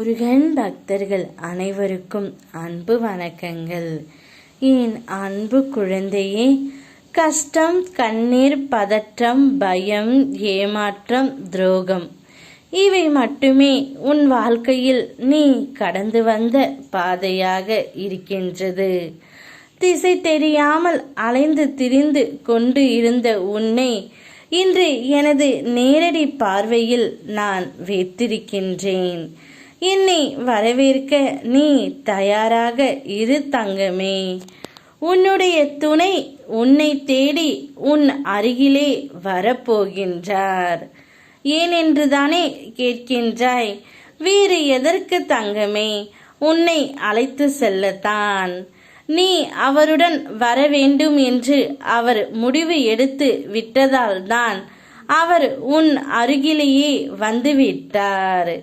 முருகன் பக்தர்கள் அனைவருக்கும் அன்பு வணக்கங்கள். என் அன்பு குழந்தையே, கஷ்டம், கண்ணீர், பதற்றம், பயம், ஏமாற்றம், துரோகம் இவை மட்டுமே உன் வாழ்க்கையில் நீ கடந்து வந்த பாதையாக இருக்கின்றது. திசை தெரியாமல் அலைந்து திரிந்து கொண்டு இருந்த உன்னை இன்று எனது நேரடி பார்வையில் நான் வைத்திருக்கின்றேன். என்னை வரவேற்க நீ தயாராக இரு தங்கமே. உன்னுடைய துணை உன்னை தேடி உன் அருகிலே வரப்போகின்றார். ஏனென்றுதானே கேட்கின்றாய்? வேறு எதற்கு தங்கமே? உன்னை அழைத்து செல்லத்தான். நீ அவருடன் வர வேண்டும் என்று அவர் முடிவு எடுத்து விட்டதால்தான் அவர் உன் அருகிலேயே வந்துவிட்டார்.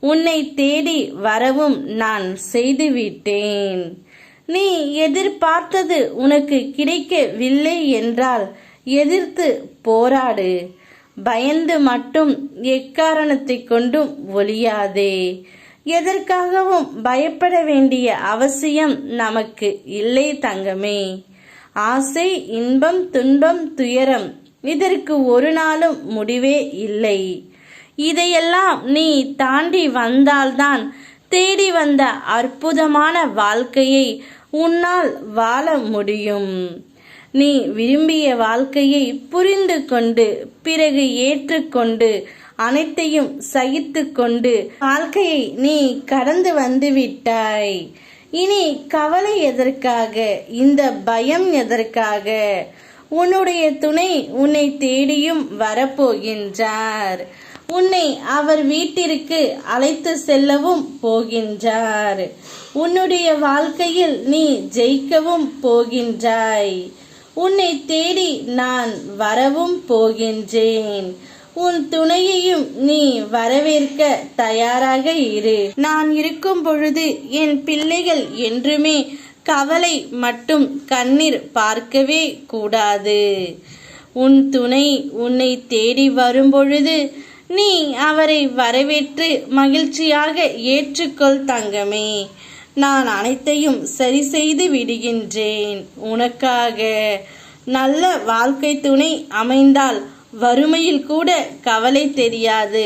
உன்னை தேடி வரவும் நான் செய்துவிட்டேன். நீ எதிர்பார்த்தது உனக்கு கிடைக்கவில்லை என்றால் எதிர்த்து போராடு. பயந்து மட்டும் எக்காரணத்தை கொண்டும் ஒழியாதே. எதற்காகவும் பயப்பட வேண்டிய அவசியம் நமக்கு இல்லை தங்கமே. ஆசை, இன்பம், துன்பம், துயரம் இதற்கு ஒரு நாளும் முடிவே இல்லை. இதையெல்லாம் நீ தாண்டி வந்தால்தான் தேடி வந்த அற்புதமான வாழ்க்கையை உன்னால் வாழ முடியும். நீ விரும்பிய வாழ்க்கையை புரிந்து கொண்டு பிறகு ஏற்றுக்கொண்டு அனைத்தையும் சகித்து கொண்டு வாழ்க்கையை நீ கடந்து வந்து விட்டாய். இனி கவலை எதற்காக? இந்த பயம் எதற்காக? உன்னுடைய துணை உன்னை தேடியும் வரப்போகின்றார். உன்னை அவர் வீட்டிற்கு அழைத்து செல்லவும் போகின்றார். உன்னுடைய வாழ்க்கையில் நீ ஜெயிக்கவும் போகின்றாய். உன்னை தேடி நான் வரவும் போகின்றேன். உன் துணையையும் நீ வரவேற்க தயாராக இரு. நான் இருக்கும் பொழுது என் பிள்ளைகள் என்றுமே கவலை மட்டும் கண்ணீர் பார்க்கவே கூடாது. உன் துணை உன்னை தேடி வரும் பொழுது நீ அவரை வரவேற்று மகிழ்ச்சியாக ஏற்றுக்கொள் தங்கமே. நான் அனைத்தையும் சரி செய்து விடுகின்றேன். உனக்காக நல்ல வாழ்க்கை துணை அமைந்தால் வறுமையில் கூட கவலை தெரியாது.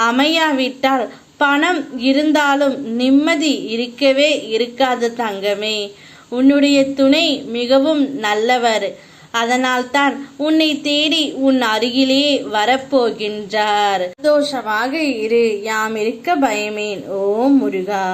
அமையாவிட்டால் பணம் இருந்தாலும் நிம்மதி இருக்கவே இருக்காது தங்கமே. உன்னுடைய துணை மிகவும் நல்லவர். அதனால்தான் உன்னை தேடி உன் அருகிலே வரப்போகின்றார். சந்தோஷமாக இரு. யாம் இருக்க பயமேன். ஓம் முருகா.